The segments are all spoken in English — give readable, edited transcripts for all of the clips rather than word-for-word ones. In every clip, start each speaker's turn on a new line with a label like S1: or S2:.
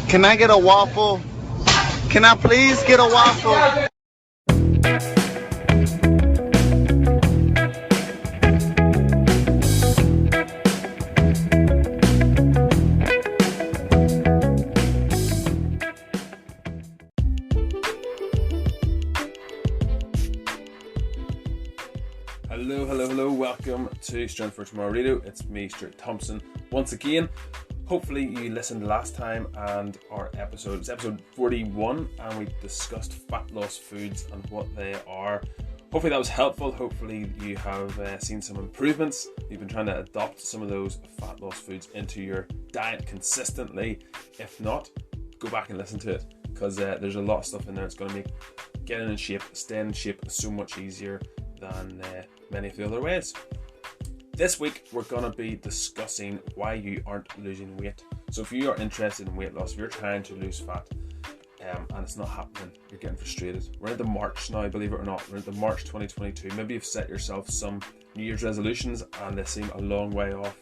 S1: Can I get a waffle? Can I please get a waffle?
S2: Hello, welcome to Strength for Tomorrow Radio. It's me, Stuart Thompson, once again. Hopefully you listened last time and it's episode 41, and we discussed fat loss foods and what they are. Hopefully that was helpful. Hopefully you have seen some improvements. You've been trying to adopt some of those fat loss foods into your diet consistently. If not, go back and listen to it, because there's a lot of stuff in there that's going to make getting in shape, staying in shape so much easier than many of the other ways. This week we're going to be discussing why you aren't losing weight. So if you are interested in weight loss, if you're trying to lose fat and it's not happening, you're getting frustrated. We're into March now, believe it or not. We're into March 2022. Maybe you've set yourself some New Year's resolutions and they seem a long way off.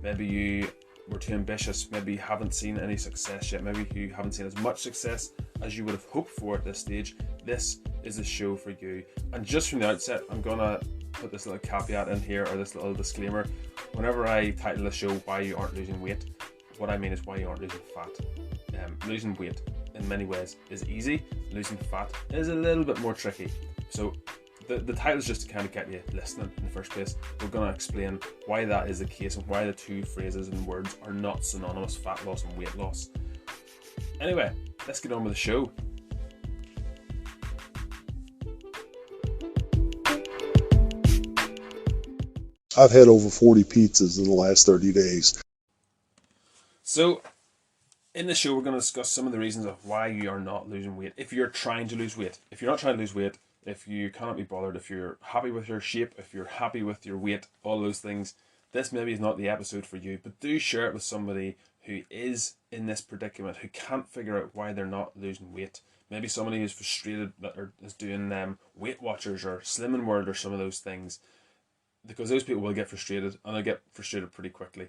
S2: Maybe you were too ambitious. Maybe you haven't seen any success yet. Maybe you haven't seen as much success as you would have hoped for at this stage. This is a show for you. And just from the outset, I'm gonna put this little caveat in here, or this little disclaimer. Whenever I title a show why you aren't losing weight, what I mean is why you aren't losing fat. Losing weight in many ways is easy. Losing fat is a little bit more tricky. So the title is just to kind of get you listening in the first place. We're going to explain why that is the case and why the two phrases and words are not synonymous: fat loss and weight loss. Anyway, let's get on with the show.
S3: I've had over 40 pizzas in the last 30 days.
S2: So, in the show, we're going to discuss some of the reasons of why you are not losing weight. If you're trying to lose weight, if you're not trying to lose weight, if you cannot be bothered, if you're happy with your shape, if you're happy with your weight, all those things, this maybe is not the episode for you. But do share it with somebody who is in this predicament, who can't figure out why they're not losing weight. Maybe somebody who's frustrated or is doing Weight Watchers or Slimming World or some of those things, because those people will get frustrated, and they'll get frustrated pretty quickly.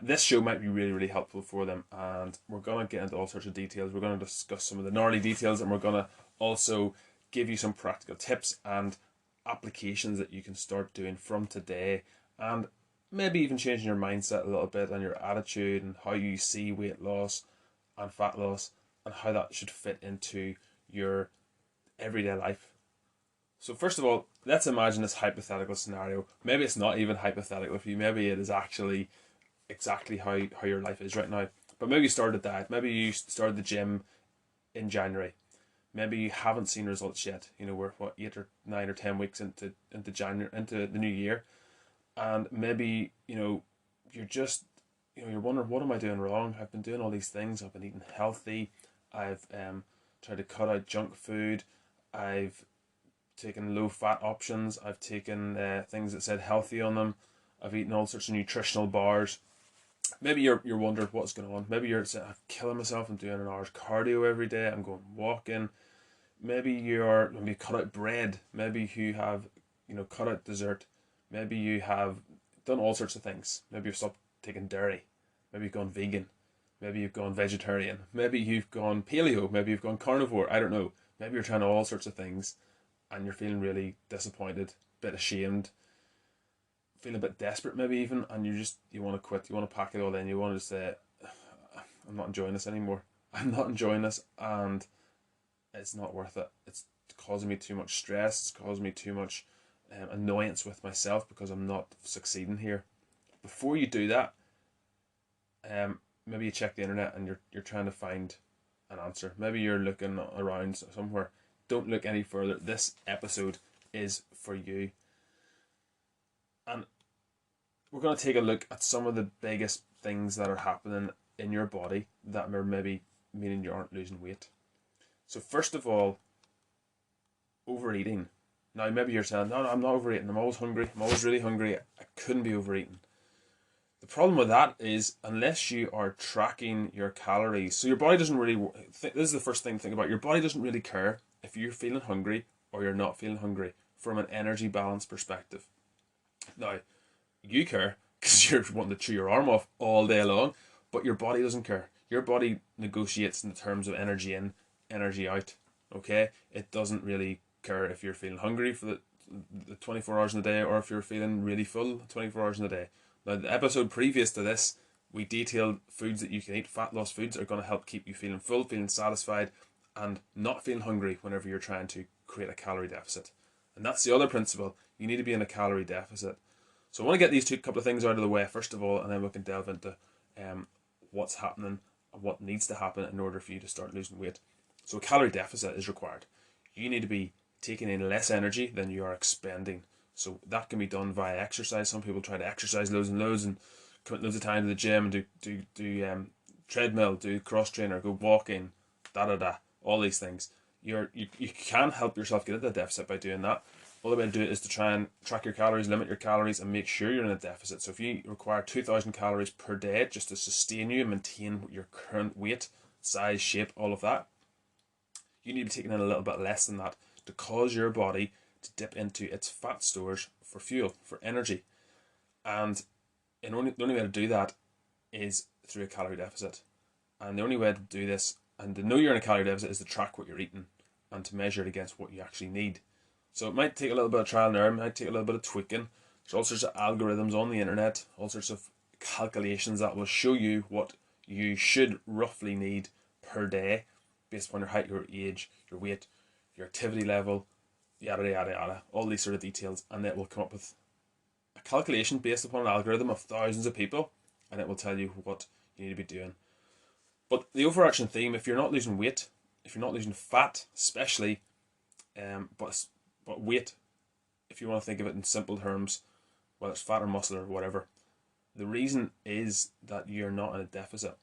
S2: This show might be really, really helpful for them, and we're going to get into all sorts of details. We're going to discuss some of the gnarly details, and we're going to also give you some practical tips and applications that you can start doing from today, and maybe even changing your mindset a little bit and your attitude and how you see weight loss and fat loss and how that should fit into your everyday life. So first of all, let's imagine this hypothetical scenario. Maybe it's not even hypothetical for you. Maybe it is actually exactly how your life is right now. But maybe you started a diet. Maybe you started the gym in January. Maybe you haven't seen results yet. You know, we're 8 or 9 or 10 weeks into January, into the new year, and maybe you're just you're wondering, what am I doing wrong? I've been doing all these things. I've been eating healthy. I've tried to cut out junk food. I've taken low fat options. I've taken things that said healthy on them. I've eaten all sorts of nutritional bars. Maybe you're wondering what's going on. Maybe you're saying, I'm killing myself. I'm doing an hour's cardio every day. I'm going walking. Maybe you cut out bread. Maybe you have cut out dessert. Maybe you have done all sorts of things. Maybe you've stopped taking dairy. Maybe you've gone vegan. Maybe you've gone vegetarian. Maybe you've gone paleo. Maybe you've gone carnivore. I don't know. Maybe you're trying all sorts of things, and you're feeling really disappointed, a bit ashamed, feeling a bit desperate maybe even, and you want to quit. You want to pack it all in. You want to say, I'm not enjoying this anymore. I'm not enjoying this, and it's not worth it. It's causing me too much stress. It's causing me too much annoyance with myself because I'm not succeeding here. Before you do that, maybe you check the internet and you're trying to find an answer. Maybe you're looking around somewhere. Don't look any further. This episode is for you. And we're going to take a look at some of the biggest things that are happening in your body that are maybe meaning you aren't losing weight. So first of all, overeating. Now maybe you're saying, no, I'm not overeating. I'm always hungry. I'm always really hungry. I couldn't be overeating. The problem with that is, unless you are tracking your calories, so your body doesn't really, this is the first thing to think about, your body doesn't really care if you're feeling hungry or you're not feeling hungry from an energy balance perspective. Now, you care because you're wanting to chew your arm off all day long, but your body doesn't care. Your body negotiates in terms of energy in, energy out. Okay, it doesn't really care if you're feeling hungry for the 24 hours in the day or if you're feeling really full 24 hours in the day. Now, the episode previous to this, we detailed foods that you can eat. Fat loss foods are going to help keep you feeling full, feeling satisfied, and not feeling hungry whenever you're trying to create a calorie deficit. And that's the other principle. You need to be in a calorie deficit. So I want to get these couple of things out of the way first of all, and then we can delve into what's happening and what needs to happen in order for you to start losing weight. So a calorie deficit is required. You need to be taking in less energy than you are expending. So that can be done via exercise. Some people try to exercise loads and loads and commit loads of time to the gym and do treadmill, do cross trainer, go walking, all these things. You can help yourself get into a deficit by doing that. All the way to do it is to try and track your calories, limit your calories, and make sure you're in a deficit. So if you require 2,000 calories per day just to sustain you and maintain your current weight, size, shape, all of that, you need to be taking in a little bit less than that to cause your body to dip into its fat stores for fuel, for energy. And the only way to do that is through a calorie deficit. And the only way to do this and to know you're in a calorie deficit is to track what you're eating and to measure it against what you actually need. So it might take a little bit of trial and error, it might take a little bit of tweaking. There's all sorts of algorithms on the internet, all sorts of calculations that will show you what you should roughly need per day based upon your height, your age, your weight, your activity level, yada yada yada, all these sort of details, and it will come up with a calculation based upon an algorithm of thousands of people, and it will tell you what you need to be doing. But the overarching theme, if you're not losing weight, if you're not losing fat especially, but weight, if you want to think of it in simple terms, whether it's fat or muscle or whatever, the reason is that you're not in a deficit.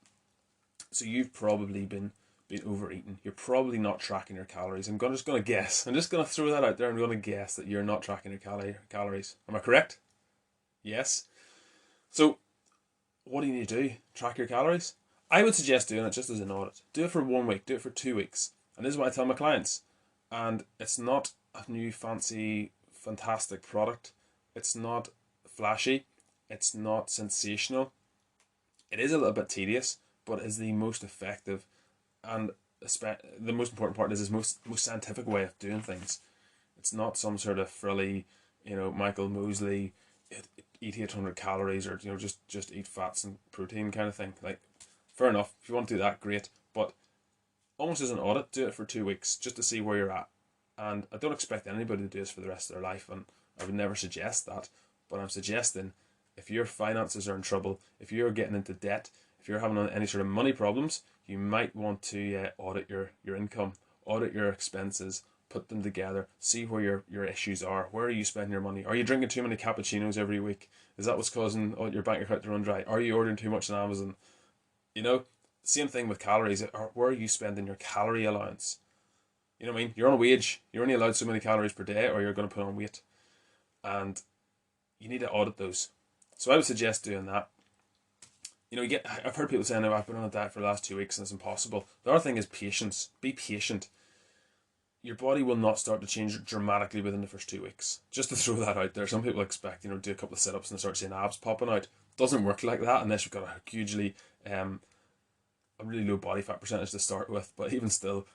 S2: So you've probably been overeating. You're probably not tracking your calories. I'm just going to guess. I'm just going to throw that out there. I'm going to guess that you're not tracking your calories. Am I correct? Yes. So what do you need to do? Track your calories? I would suggest doing it just as an audit. Do it for 1 week. Do it for 2 weeks. And this is what I tell my clients. And it's not a new fancy fantastic product. It's not flashy. It's not sensational. It is a little bit tedious, but it's the most effective and the most important part is his most scientific way of doing things. It's not some sort of frilly, Michael Mosley, eat 800 calories or just eat fats and protein kind of thing. Like, fair enough. If you want to do that, great. But almost as an audit, do it for 2 weeks just to see where you're at. And I don't expect anybody to do this for the rest of their life, and I would never suggest that. But I'm suggesting if your finances are in trouble, if you're getting into debt, if you're having any sort of money problems, you might want to audit your income, audit your expenses, put them together, see where your issues are. Where are you spending your money? Are you drinking too many cappuccinos every week? Is that what's causing your bank account to run dry? Are you ordering too much on Amazon? Same thing with calories. Where are you spending your calorie allowance? You know what I mean? You're on a wage. You're only allowed so many calories per day or you're going to put on weight. And you need to audit those. So I would suggest doing that. I've heard people saying, I've been on a diet for the last 2 weeks and it's impossible. The other thing is patience. Be patient. Your body will not start to change dramatically within the first 2 weeks. Just to throw that out there. Some people expect, do a couple of sit-ups and start seeing abs popping out. It doesn't work like that unless you've got a really low body fat percentage to start with. But even still,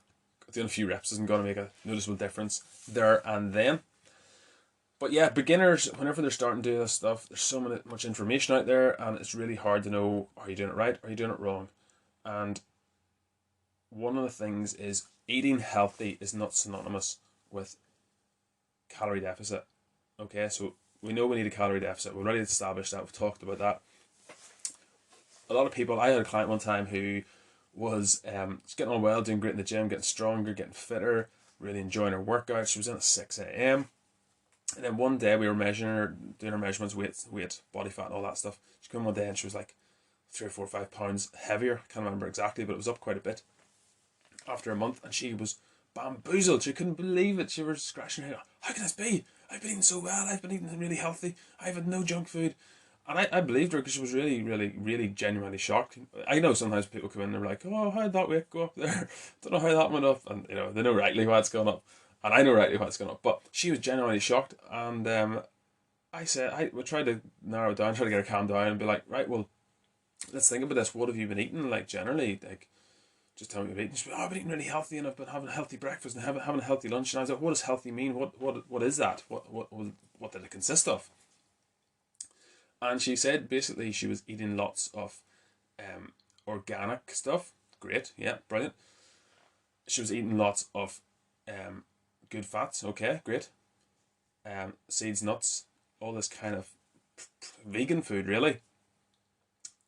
S2: doing a few reps isn't going to make a noticeable difference there and then. But yeah, beginners, whenever they're starting to do this stuff, there's so much information out there and it's really hard to know, are you doing it right, are you doing it wrong? And one of the things is eating healthy is not synonymous with calorie deficit. Okay, so we know we need a calorie deficit. We've already established that. We've talked about that. A lot of people, I had a client one time who was getting on well, doing great in the gym, getting stronger, getting fitter, really enjoying her workout. She was in at 6 a.m. And then one day we were measuring her, doing her measurements, weight, body fat and all that stuff. She came one day and she was like 3 or 4 or 5 pounds heavier. I can't remember exactly, but it was up quite a bit after a month. And she was bamboozled. She couldn't believe it. She was scratching her head. How can this be? I've been eating so well. I've been eating really healthy. I've had no junk food. And I believed her because she was really, really, really genuinely shocked. I know sometimes people come in and they're like, oh, how did that weight go up there? Don't know how that went up. And, they know rightly why it's gone up. And I know rightly why it's gone up. But she was genuinely shocked. And I said, I would try to narrow it down, try to get her calmed down and be like, right, well, let's think about this. What have you been eating, like, generally? Like, just tell me you've eaten. Just, oh, I've been eating really healthy and I've been having a healthy breakfast and having a healthy lunch. And I was like, what does healthy mean? What is that? What did it consist of? And she said basically she was eating lots of organic stuff. Great, yeah, brilliant. She was eating lots of good fats. Okay, great. Seeds, nuts, all this kind of vegan food, really,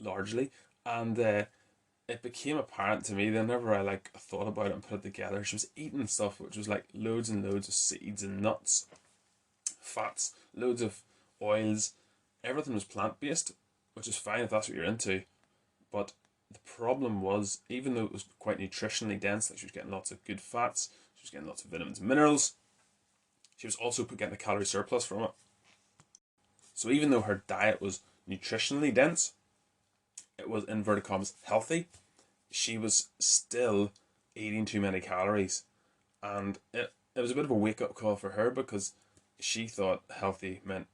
S2: largely. And it became apparent to me whenever I like thought about it and put it together, she was eating stuff which was like loads and loads of seeds and nuts, fats, loads of oils. Everything was plant-based, which is fine if that's what you're into. But the problem was, even though it was quite nutritionally dense, like she was getting lots of good fats, she was getting lots of vitamins and minerals, she was also getting a calorie surplus from it. So even though her diet was nutritionally dense, it was, inverted commas, healthy, she was still eating too many calories. And it was a bit of a wake-up call for her, because she thought healthy meant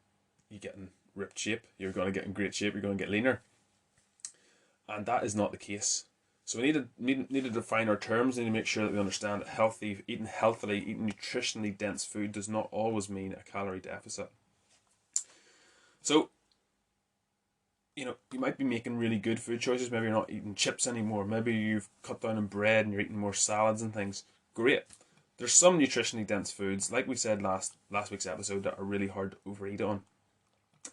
S2: you get in ripped shape, you're going to get in great shape, you're going to get leaner. And that is not the case. So we need to define our terms. We need to make sure that we understand that healthy, eating healthily, eating nutritionally dense food does not always mean a calorie deficit. So, you might be making really good food choices. Maybe you're not eating chips anymore. Maybe you've cut down on bread and you're eating more salads and things. Great. There's some nutritionally dense foods, like we said last week's episode, that are really hard to overeat on.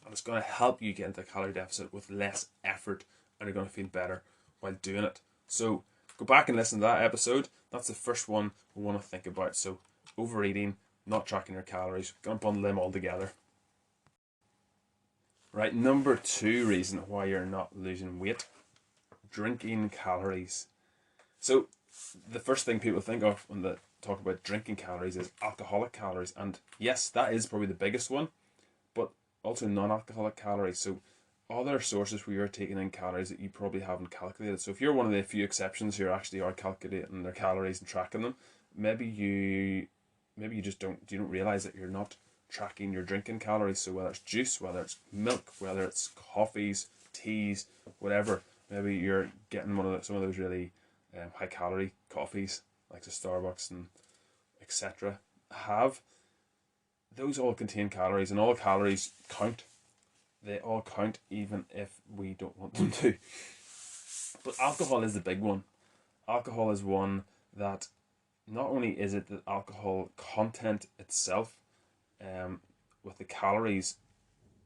S2: And it's going to help you get into a calorie deficit with less effort, and you're going to feel better while doing it. So go back and listen to that episode. That's the first one we want to think about. So overeating, not tracking your calories, going to bundle them all together. Right, number 2 reason why you're not losing weight: drinking calories. So the first thing people think of when they talk about drinking calories is alcoholic calories. And yes, that is probably the biggest one, but also non-alcoholic calories. So other sources where you're taking in calories that you probably haven't calculated. So if you're one of the few exceptions who actually are calculating their calories and tracking them, maybe you just don't realize that you're not tracking your drinking calories. So whether it's juice, whether it's milk, whether it's coffees, teas, whatever, maybe you're getting some of those really high calorie coffees like the Starbucks and etc. Those all contain calories, and all calories count. They all count, even if we don't want them to. But alcohol is the big one. Alcohol is one that not only is it the alcohol content itself, with the calories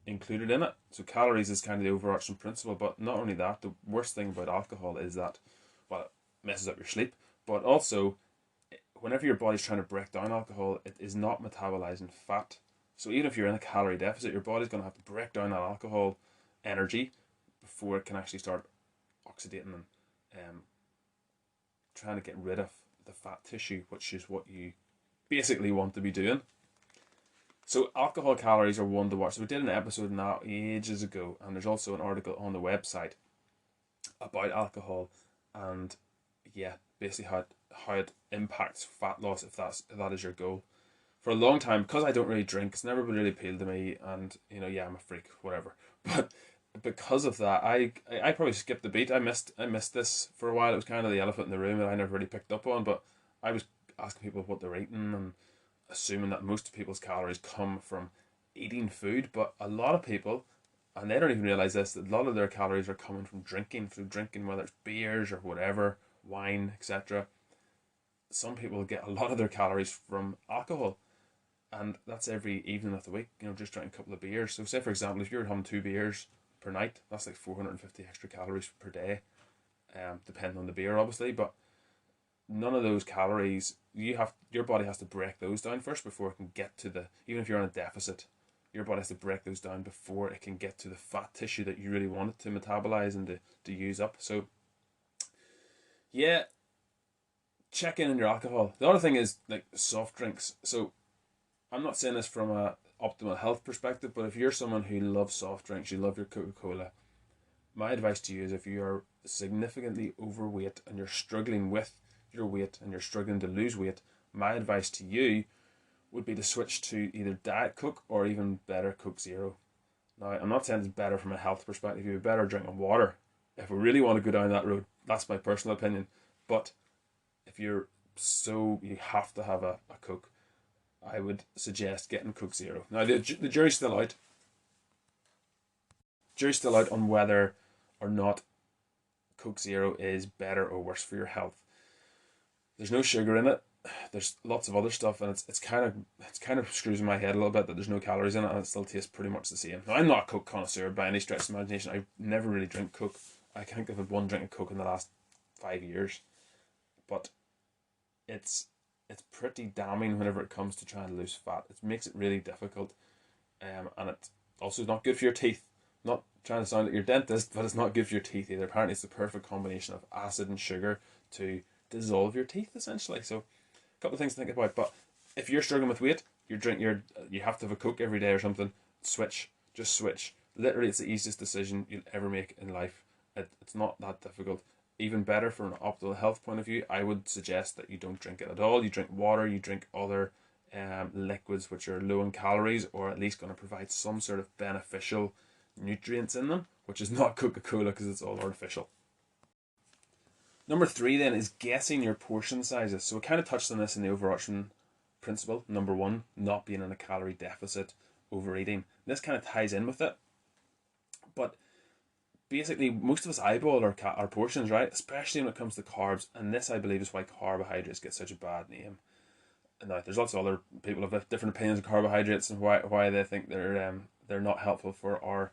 S2: included in it. So calories is kind of the overarching principle, but not only that, the worst thing about alcohol is that, well, it messes up your sleep, but also whenever your body's trying to break down alcohol, it is not metabolizing fat. So even if you're in a calorie deficit, your body's going to have to break down that alcohol energy before it can actually start oxidating and trying to get rid of the fat tissue, which is what you basically want to be doing. So alcohol calories are one to watch. So we did an episode on that ages ago, and there's also an article on the website about alcohol and basically how it impacts fat loss if that is your goal. For a long time, because I don't really drink, it's never really appealed to me, and I'm a freak, whatever. But because of that, I probably skipped the beat. I missed this for a while. It was kind of the elephant in the room that I never really picked up on. But I was asking people what they're eating and assuming that most people's calories come from eating food. But a lot of people, and they don't even realize this, that a lot of their calories are coming from drinking, whether it's beers or whatever, wine, etc. Some people get a lot of their calories from alcohol. And that's every evening of the week, just drinking a couple of beers. So say, for example, if you're having 2 beers per night, that's like 450 extra calories per day, depending on the beer, obviously. But none of those calories, your body has to break those down first before it can get to even if you're on a deficit, your body has to break those down before it can get to the fat tissue that you really want it to metabolize and to use up. So, yeah, check in on your alcohol. The other thing is like soft drinks. So I'm not saying this from a optimal health perspective, but if you're someone who loves soft drinks, you love your Coca-Cola, my advice to you is if you are significantly overweight and you're struggling with your weight and you're struggling to lose weight, my advice to you would be to switch to either Diet Coke or even better, Coke Zero. Now, I'm not saying it's better from a health perspective. You'd be better drinking water if we really want to go down that road, that's my personal opinion. But if you have to have a Coke, I would suggest getting Coke Zero. Now the jury's still out. Jury's still out on whether or not Coke Zero is better or worse for your health. There's no sugar in it. There's lots of other stuff, and it's kind of screws in my head a little bit that there's no calories in it, and it still tastes pretty much the same. Now, I'm not a Coke connoisseur by any stretch of the imagination. I never really drink Coke. I think I've had one drink of Coke in the last 5 years, but it's pretty damning whenever it comes to trying to lose fat. It makes it really difficult, and it's also not good for your teeth. Not trying to sound like your dentist, but it's not good for your teeth either. Apparently, it's the perfect combination of acid and sugar to dissolve your teeth, essentially. So, a couple of things to think about. But if you're struggling with weight, you have to have a Coke every day or something. Just switch. Literally, it's the easiest decision you'll ever make in life. It's not that difficult. Even better, from an optimal health point of view, I would suggest that you don't drink it at all. You drink water, you drink other liquids which are low in calories, or at least going to provide some sort of beneficial nutrients in them, which is not Coca-Cola because it's all artificial. Number 3 then is guessing your portion sizes. So we kind of touched on this in the overarching principle. Number 1, not being in a calorie deficit, overeating. This kind of ties in with it. But basically, most of us eyeball our portions, right? Especially when it comes to carbs. And this, I believe, is why carbohydrates get such a bad name. Now, there's lots of other people who have different opinions of carbohydrates and why they think they're not helpful for our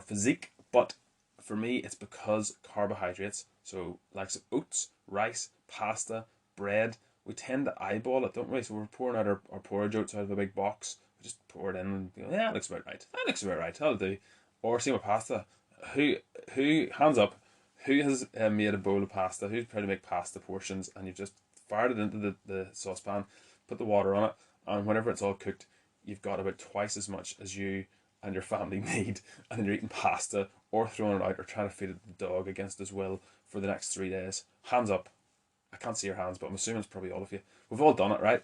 S2: physique. But for me, it's because carbohydrates, so likes of oats, rice, pasta, bread, we tend to eyeball it, don't we? So we're pouring out our porridge oats out of a big box. We just pour it in and go, yeah, that looks about right. That looks about right. That'll do. Or same with pasta. Who hands up? Who has made a bowl of pasta? Who's tried to make pasta portions and you've just fired it into the saucepan, put the water on it, and whenever it's all cooked, you've got about twice as much as you and your family need, and then you're eating pasta or throwing it out or trying to feed it to the dog against his will for the next 3 days. Hands up. I can't see your hands, but I'm assuming it's probably all of you. We've all done it, right?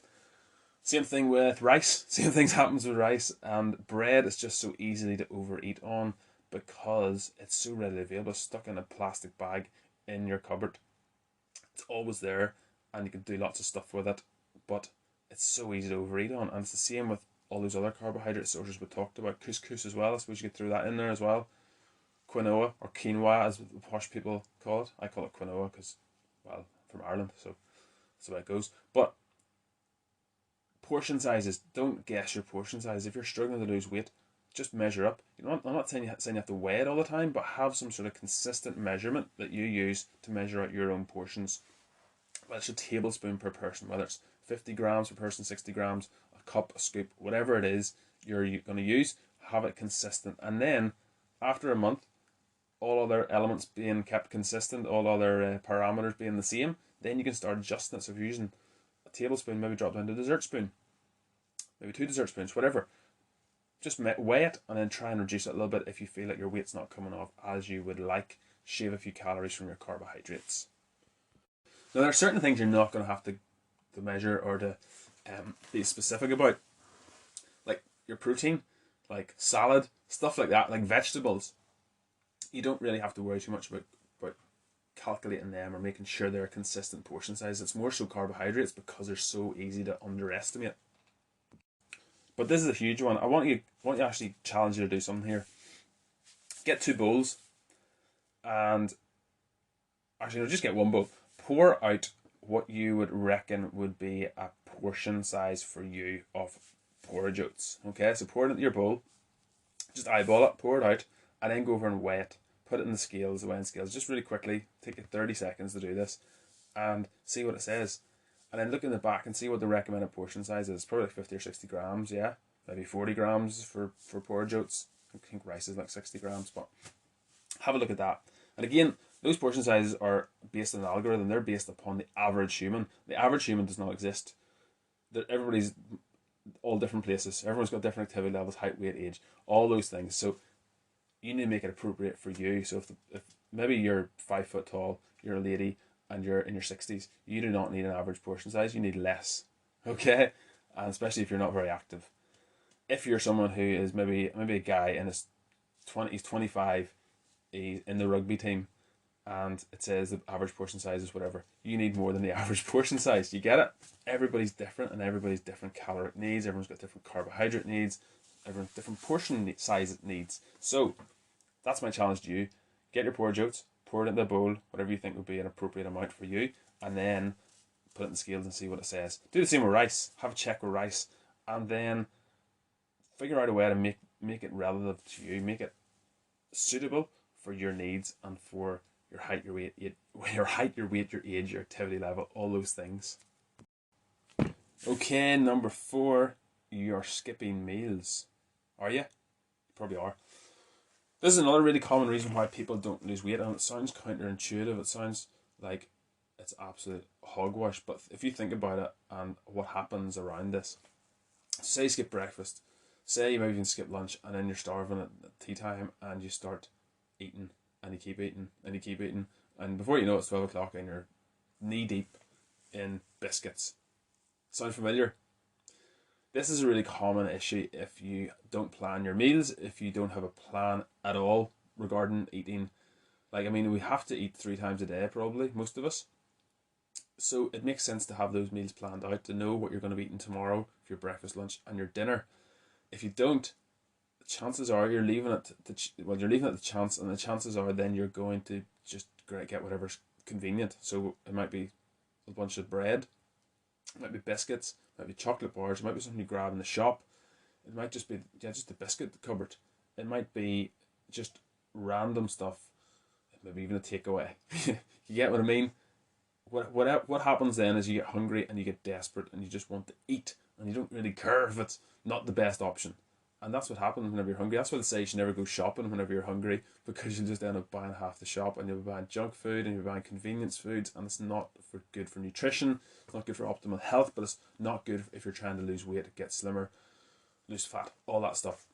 S2: Same thing with rice. Same things happens with rice, and bread is just so easily to overeat on because it's so readily available, stuck in a plastic bag in your cupboard. It's always there, and you can do lots of stuff with it, but it's so easy to overeat on. And it's the same with all those other carbohydrate sources we talked about. Couscous as well, I suppose you could throw that in there as well. Quinoa, or quinoa as the posh people call it. I call it quinoa because, well, from Ireland, so that's the way it goes. But portion sizes, don't guess your portion size. If you're struggling to lose weight, just measure up. I'm not saying you have to weigh it all the time, but have some sort of consistent measurement that you use to measure out your own portions. Whether it's a tablespoon per person, whether it's 50 grams per person, 60 grams, a cup, a scoop, whatever it is you're going to use, have it consistent. And then after a month, all other elements being kept consistent, all other parameters being the same, then you can start adjusting it. So if you're using a tablespoon, maybe drop down to a dessert spoon, maybe 2 dessert spoons, whatever. Just weigh it and then try and reduce it a little bit if you feel like your weight's not coming off as you would like. Shave a few calories from your carbohydrates. Now, there are certain things you're not going to have to measure or to be specific about, like your protein, like salad, stuff like that, like vegetables. You don't really have to worry too much about calculating them or making sure they're a consistent portion size. It's more so carbohydrates because they're so easy to underestimate. But this is a huge one. I want to actually challenge you to do something here. Get 2 bowls, and actually, no, just get 1 bowl. Pour out what you would reckon would be a portion size for you of porridge oats. Okay, so pour it into your bowl, just eyeball it, pour it out, and then go over and weigh it. Put it in the weighing scales, just really quickly. Take you 30 seconds to do this, and see what it says. And then look in the back and see what the recommended portion size is. It's probably like 50 or 60 grams, yeah? Maybe 40 grams for porridge oats. I think rice is like 60 grams, but have a look at that. And again, those portion sizes are based on an algorithm. They're based upon the average human. The average human does not exist. Everybody's all different places. Everyone's got different activity levels, height, weight, age, all those things. So you need to make it appropriate for you. So if maybe you're 5 foot tall, you're a lady, and you're in your 60s, you do not need an average portion size. You need less, okay? And especially if you're not very active. If you're someone who is maybe a guy in his 20s, 25, he's in the rugby team, and it says the average portion size is whatever. You need more than the average portion size. You get it? Everybody's different, and everybody's different caloric needs. Everyone's got different carbohydrate needs. Everyone's different portion size needs. So that's my challenge to you. Get your porridge oats, pour it into a bowl, whatever you think would be an appropriate amount for you, and then put it in the scales and see what it says. Do the same with rice. Have a check with rice, and then figure out a way to make it relative to you. Make it suitable for your needs and for your height, your weight, your age, your activity level, all those things. Okay, number 4, you're skipping meals. Are you? You probably are. This is another really common reason why people don't lose weight, and it sounds counterintuitive. It sounds like it's absolute hogwash, but if you think about it and what happens around this, say you skip breakfast, say you maybe even skip lunch, and then you're starving at tea time, and you start eating, and you keep eating, and you keep eating, and before you know it, it's 12 o'clock, and you're knee deep in biscuits. Sound familiar? This is a really common issue if you don't plan your meals, if you don't have a plan at all regarding eating. Like, I mean, we have to eat 3 times a day, probably, most of us. So it makes sense to have those meals planned out, to know what you're going to be eating tomorrow for your breakfast, lunch, and your dinner. If you don't, chances are you're leaving it you're leaving it to chance, and the chances are then you're going to just get whatever's convenient. So it might be a bunch of bread, it might be biscuits, it might be chocolate bars, it might be something you grab in the shop, it might just be just a biscuit cupboard, it might be just random stuff, maybe even a takeaway. You get what I mean? What happens then is you get hungry and you get desperate and you just want to eat, and you don't really care if it's not the best option. And that's what happens whenever you're hungry. That's why they say you should never go shopping whenever you're hungry, because you'll just end up buying half the shop, and you'll be buying junk food and you're buying convenience foods, and it's not good for nutrition, it's not good for optimal health, but it's not good if you're trying to lose weight, get slimmer, lose fat, all that stuff.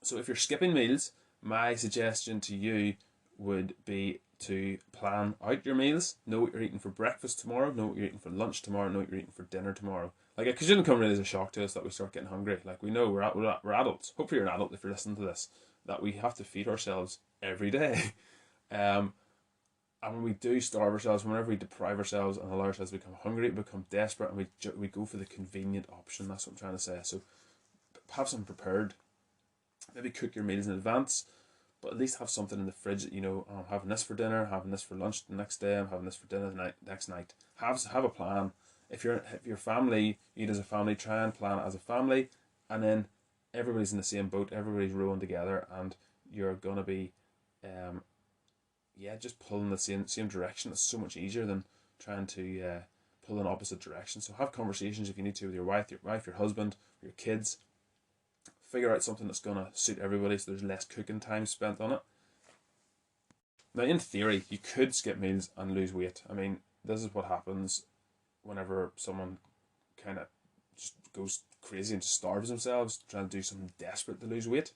S2: So if you're skipping meals, my suggestion to you would be to plan out your meals. Know what you're eating for breakfast tomorrow, know what you're eating for lunch tomorrow, know what you're eating for dinner tomorrow. Like, it shouldn't come really as a shock to us that we start getting hungry. Like, we know we're adults. Hopefully you're an adult if you're listening to this, that we have to feed ourselves every day. And when we do starve ourselves, whenever we deprive ourselves and allow ourselves to become hungry, we become desperate, and we go for the convenient option. That's what I'm trying to say. So have something prepared. Maybe cook your meals in advance, but at least have something in the fridge that you know, I'm having this for dinner, having this for lunch the next day, I'm having this for dinner the next night. Have a plan. If your family, eat as a family, try and plan it as a family, and then everybody's in the same boat, everybody's rowing together, and you're gonna be just pulling the same direction. It's so much easier than trying to pull in opposite directions. So have conversations if you need to with your wife, your husband, your kids. Figure out something that's going to suit everybody, so there's less cooking time spent on it. Now, in theory, you could skip meals and lose weight. I mean, this is what happens whenever someone kind of just goes crazy and just starves themselves, trying to do something desperate to lose weight.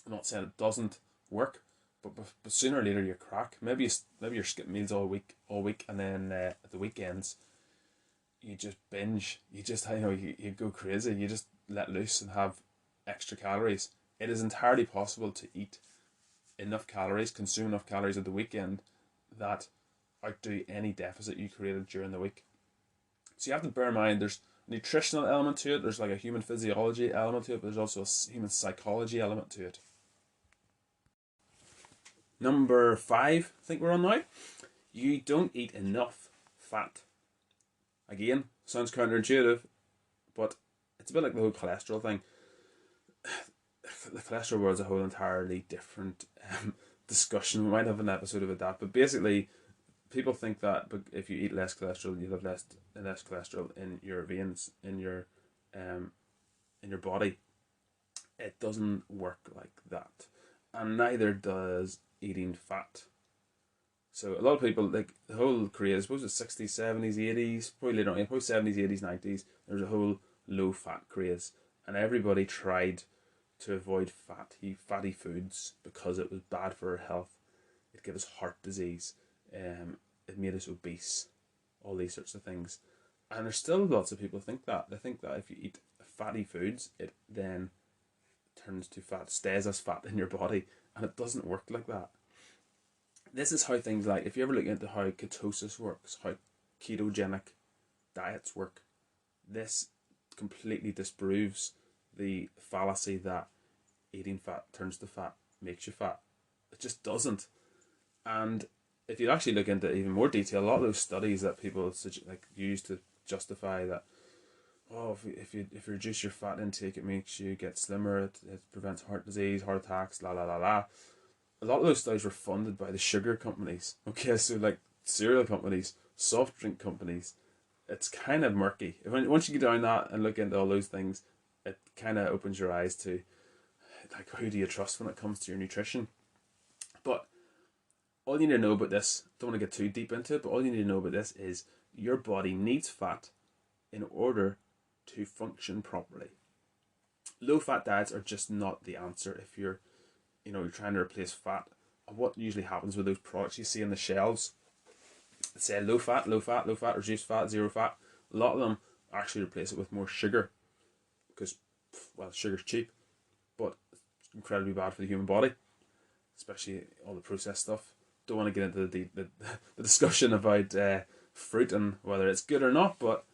S2: I'm not saying it doesn't work, but sooner or later you crack. Maybe you're skipping meals all week, and then at the weekends you just binge. You just you go crazy. You just let loose and have extra calories. It is entirely possible to eat enough calories, consume enough calories at the weekend that outdo any deficit you created during the week. So you have to bear in mind there's a nutritional element to it, there's like a human physiology element to it, but there's also a human psychology element to it. Number 5, I think we're on now. You don't eat enough fat. Again, sounds counterintuitive, but it's a bit like the whole cholesterol thing. The cholesterol world is a whole entirely different discussion. We might have an episode of that, but basically people think that if you eat less cholesterol, you'll have less cholesterol in your veins, in your body. It doesn't work like that, and neither does eating fat. So a lot of people, like the whole craze, I suppose it's 60s, 70s, 80s, probably later on, probably 70s, 80s, 90s, there's a whole low fat craze, and everybody tried to avoid fatty foods because it was bad for our health. It gave us heart disease, it made us obese, all these sorts of things. And there's still lots of people think that. They think that if you eat fatty foods, it then turns to fat, stays as fat in your body, and it doesn't work like that. This is how things like, if you ever look into how ketosis works, how ketogenic diets work, this completely disproves the fallacy that eating fat turns to fat makes you fat. It just doesn't. And if you actually look into even more detail, a lot of those studies that people use to justify that, oh, if you reduce your fat intake, it makes you get slimmer, it prevents heart disease, heart attacks, la la la la. A lot of those studies were funded by the sugar companies. Okay, so like cereal companies, soft drink companies. It's kind of murky. Once you get down that and look into all those things, it kind of opens your eyes to, like, who do you trust when it comes to your nutrition? But all you need to know about this, don't want to get too deep into it, but all you need to know about this is your body needs fat in order to function properly. Low fat diets are just not the answer if you're trying to replace fat. What usually happens with those products you see on the shelves, they say low fat, low fat, low fat, reduced fat, zero fat. A lot of them actually replace it with more sugar because, well, sugar's cheap, but it's incredibly bad for the human body, especially all the processed stuff. Don't want to get into the discussion about fruit and whether it's good or not, but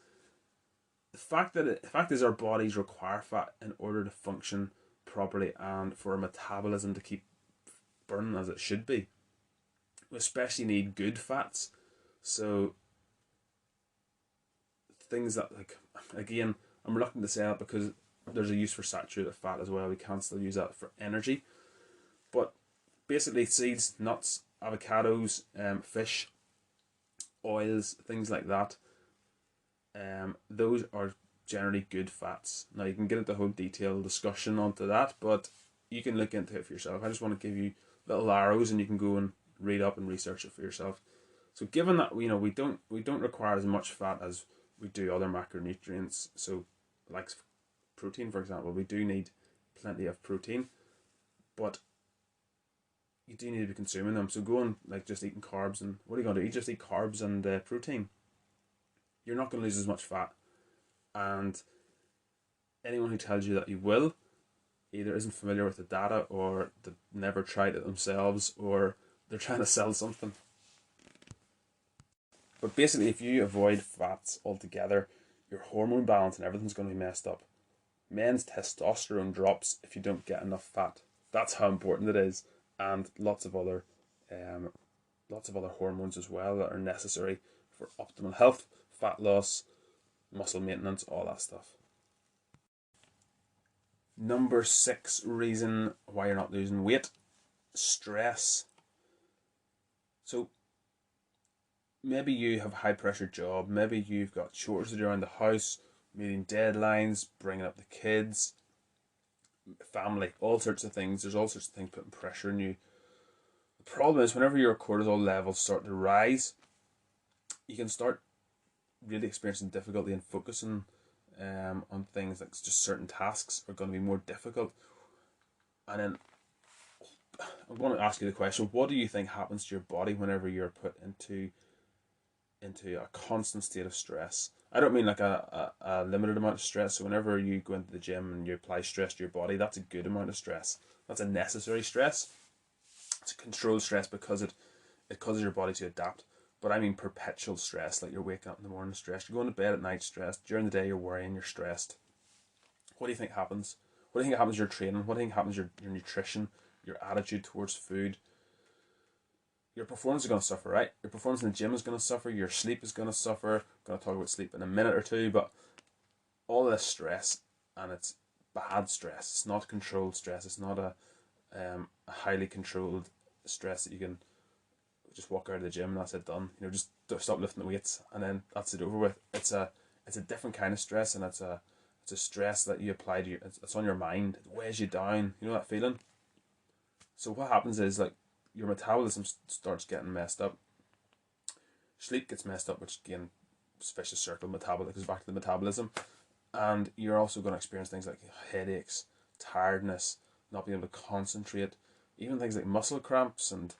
S2: the fact is our bodies require fat in order to function properly and for our metabolism to keep burning as it should be. We especially need good fats. So things that, like, again, I'm reluctant to say that because there's a use for saturated fat as well. We can still use that for energy. But basically seeds, nuts, avocados, fish, oils, things like that. Those are generally good fats. Now you can get into a whole detailed discussion onto that, but you can look into it for yourself. I just want to give you little arrows and you can go and read up and research it for yourself. So given that we don't require as much fat as we do other macronutrients, so like protein, for example, we do need plenty of protein, but you do need to be consuming them. So going like just eating carbs, and what are you going to do? You just eat carbs and protein. You're not going to lose as much fat. And anyone who tells you that you will either isn't familiar with the data, or they've never tried it themselves, or they're trying to sell something. But basically, if you avoid fats altogether, your hormone balance and everything's going to be messed up. Men's testosterone drops if you don't get enough fat. That's how important it is, and lots of other hormones as well that are necessary for optimal health, fat loss, muscle maintenance, all that stuff. Number 6 reason why you're not losing weight: stress. So maybe you have a high pressure job, maybe you've got chores to do around the house, meeting deadlines, bringing up the kids, family, all sorts of things. There's all sorts of things putting pressure on you. The problem is whenever your cortisol levels start to rise, you can start really experiencing difficulty in focusing on things. Like just certain tasks are going to be more difficult. And then I want to ask you the question: what do you think happens to your body whenever you're put into a constant state of stress? I don't mean like a limited amount of stress. So whenever you go into the gym and you apply stress to your body, that's a good amount of stress. That's a necessary stress. It's a controlled stress because it causes your body to adapt. But I mean perpetual stress, like you're waking up in the morning stressed, you're going to bed at night stressed, during the day you're worrying, you're stressed. What do you think happens? What do you think happens to your training? What do you think happens to your nutrition, your attitude towards food? Your performance is going to suffer, right? Your performance in the gym is going to suffer, your sleep is going to suffer. I'm going to talk about sleep in a minute or two, but all this stress, and it's bad stress. It's not controlled stress. It's not a highly controlled stress that you can just walk out of the gym and that's it, done. Just stop lifting the weights and then that's it, over with. It's a different kind of stress, and it's a stress that you apply to it's on your mind. It weighs you down. You know that feeling? So what happens is, like, your metabolism starts getting messed up. Sleep gets messed up, which again, vicious circle, metabolism goes back to the metabolism. And you're also going to experience things like headaches, tiredness, not being able to concentrate, even things like muscle cramps, and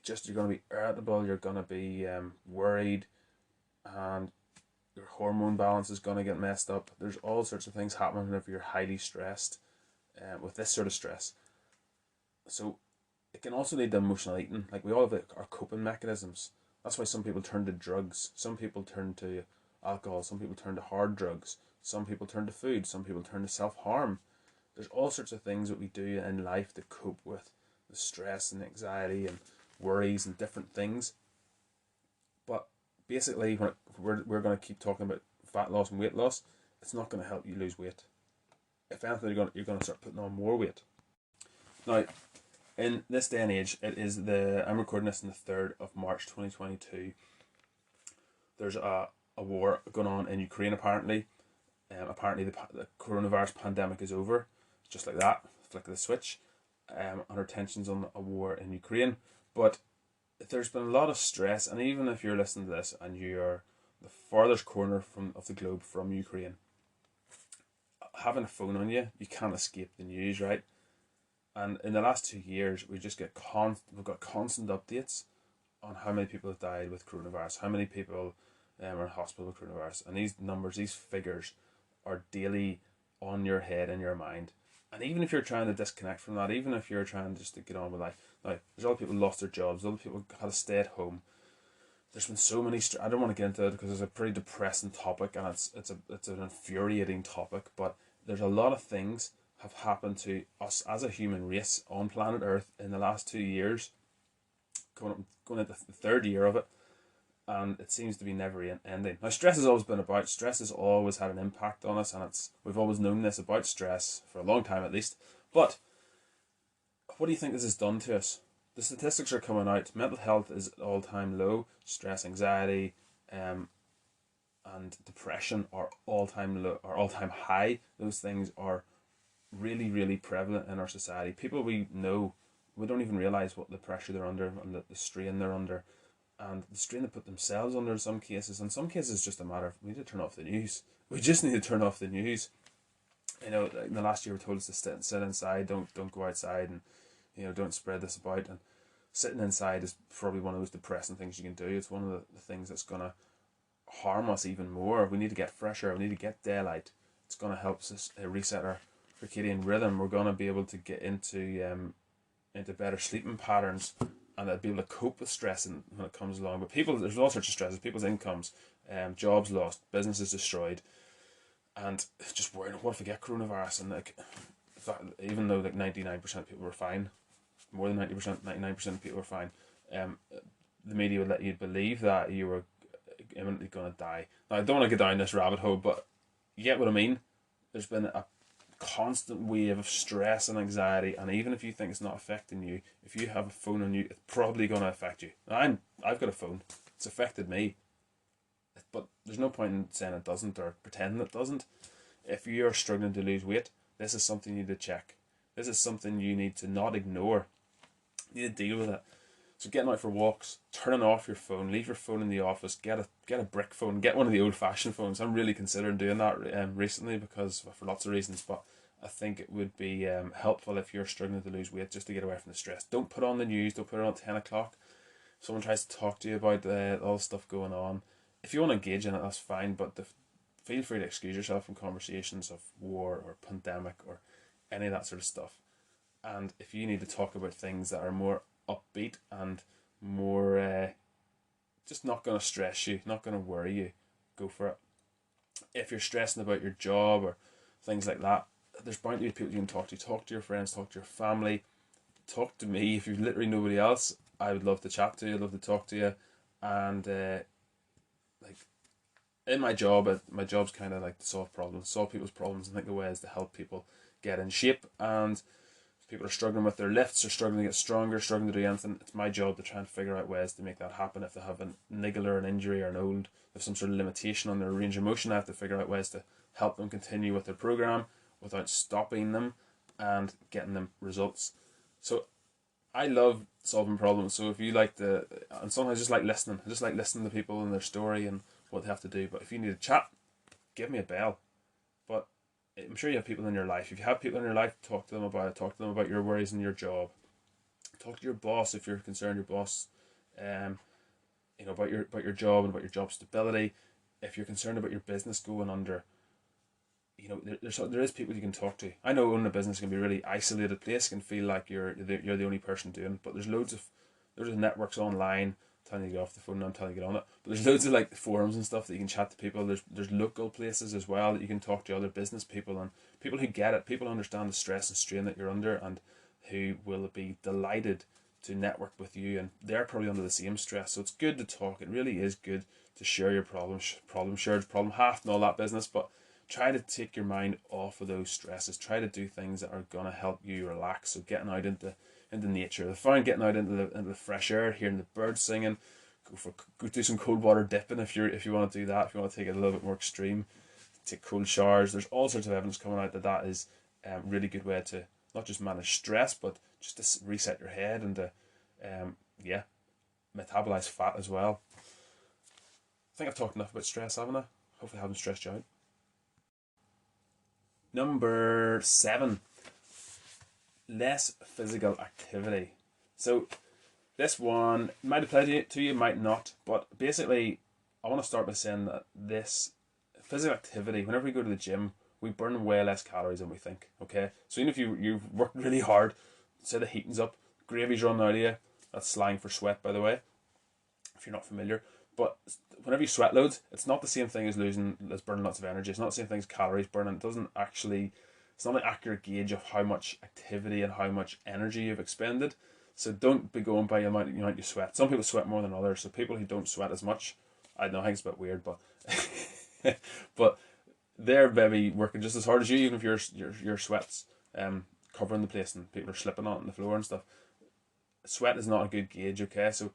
S2: you're going to be irritable, you're going to be worried, and your hormone balance is going to get messed up. There's all sorts of things happening whenever you're highly stressed with this sort of stress. So it can also lead to emotional eating. Like, we all have our coping mechanisms. That's why some people turn to drugs. Some people turn to alcohol. Some people turn to hard drugs. Some people turn to food. Some people turn to self-harm. There's all sorts of things that we do in life to cope with the stress and anxiety and worries and different things. But basically, when we're going to keep talking about fat loss and weight loss, it's not going to help you lose weight. If anything, you're going to start putting on more weight. Now, in this day and age, I'm recording this on the 3rd of March 2022. There's a war going on in Ukraine, apparently. Apparently the coronavirus pandemic is over, just like that, flick of the switch. Under tensions on a war in Ukraine. But there's been a lot of stress, and even if you're listening to this and you're the farthest corner of the globe from Ukraine, having a phone on you, you can't escape the news, right? And in the last 2 years, we've got constant updates on how many people have died with coronavirus, how many people are in hospital with coronavirus, and these numbers, these figures, are daily on your head and your mind. And even if you're trying to disconnect from that, even if you're trying just to get on with life, now there's a lot of people who lost their jobs, a lot of people had to stay at home. There's been so many. I don't want to get into it because it's a pretty depressing topic, and it's an infuriating topic. But there's a lot of things have happened to us as a human race on planet Earth in the last 2 years, going into the 3rd year of it, and it seems to be never ending. Now, stress has always been about. Stress has always had an impact on us, and we've always known this about stress for a long time at least. But what do you think this has done to us? The statistics are coming out. Mental health is at all-time low. Stress, anxiety, and depression are all-time low, are all-time high. Those things are really, really prevalent in our society. People we know, we don't even realize what the pressure they're under and the strain they're under, and the strain they put themselves under in some cases. In some cases, it's just a matter of, we need to turn off the news. We just need to turn off the news. You know, in the last year, we were told us to sit inside, don't go outside, and don't spread this about. And sitting inside is probably one of those depressing things you can do. It's one of the things that's gonna harm us even more. We need to get fresh air. We need to get daylight. It's gonna help us reset our circadian rhythm. We're gonna be able to get into better sleeping patterns, and be able to cope with stress when it comes along. But there's all sorts of stresses. People's incomes, jobs lost, businesses destroyed, and just worrying, what if we get coronavirus? And even though 99% of people were fine, more than 90%, 99% of people were fine, the media would let you believe that you were imminently going to die. Now, I don't want to go down this rabbit hole, but you get what I mean. There's been a constant wave of stress and anxiety, and even if you think it's not affecting you, if you have a phone on you, it's probably going to affect you. Now, I've got a phone. It's affected me. But there's no point in saying it doesn't or pretending it doesn't. If you're struggling to lose weight, this is something you need to check. This is something you need to not ignore. You need to deal with it. So getting out for walks, turning off your phone, leave your phone in the office, get a brick phone, get one of the old-fashioned phones. I'm really considering doing that recently because for lots of reasons, but I think it would be helpful if you're struggling to lose weight, just to get away from the stress. Don't put on the news, don't put it on at 10 o'clock. If someone tries to talk to you about all the stuff going on, if you want to engage in it, that's fine, but feel free to excuse yourself from conversations of war or pandemic or any of that sort of stuff. And if you need to talk about things that are more upbeat and more just not going to stress you, not going to worry you, go for it. If you're stressing about your job or things like that, there's bound to be people you can talk to. Talk to your friends, talk to your family, talk to me. If you've literally nobody else, I would love to chat to you, I'd love to talk to you. And in my job's kind of like to solve people's problems and think of ways to help people get in shape. And if people are struggling with their lifts or struggling to get stronger, struggling to do anything, it's my job to try and figure out ways to make that happen. If they have a niggle or an injury or there's some sort of limitation on their range of motion, I have to figure out ways to help them continue with their program without stopping them and getting them results. So I love solving problems. So if you and sometimes I just like listening. I just like listening to people and their story and what they have to do. But if you need a chat, give me a bell. But I'm sure you have people in your life. If you have people in your life, talk to them about it. Talk to them about your worries and your job. Talk to your boss if you're concerned. Your boss, about your job and about your job stability. If you're concerned about your business going under, you know, there is people you can talk to. I know owning a business can be a really isolated place, can feel like you're the only person doing it, but there's loads of networks online telling you to get off the phone, I'm telling you to get on it. But there's loads of like forums and stuff that you can chat to people. There's local places as well that you can talk to other business people and people who get it, people who understand the stress and strain that you're under and who will be delighted to network with you, and they're probably under the same stress. So it's good to talk. It really is good to share your problems. Problem shared, problem half, and all that business. But try to take your mind off of those stresses. Try to do things that are gonna help you relax. So getting out into nature, the fun, getting out into the fresh air, hearing the birds singing. Go do some cold water dipping if you want to do that. If you want to take it a little bit more extreme, take cold showers. There's all sorts of evidence coming out that is a really good way to not just manage stress, but just to reset your head and to metabolize fat as well. I think I've talked enough about stress, haven't I? Hopefully I haven't stressed you out. Number 7, less physical activity. So this one might apply to you, might not, but basically I want to start by saying that this physical activity, whenever we go to the gym, we burn way less calories than we think, okay? So even if you've worked really hard, say the heating's up, gravy's running out of you, that's slang for sweat, by the way, if you're not familiar, but whenever you sweat loads, it's not the same thing as burning lots of energy. It's not the same thing as calories burning. It's not an accurate gauge of how much activity and how much energy you've expended. So don't be going by the amount you sweat. Some people sweat more than others. So people who don't sweat as much, I know, I think it's a bit weird, but but they're maybe working just as hard as you, even if your sweat's covering the place and people are slipping on the floor and stuff. Sweat is not a good gauge, okay? So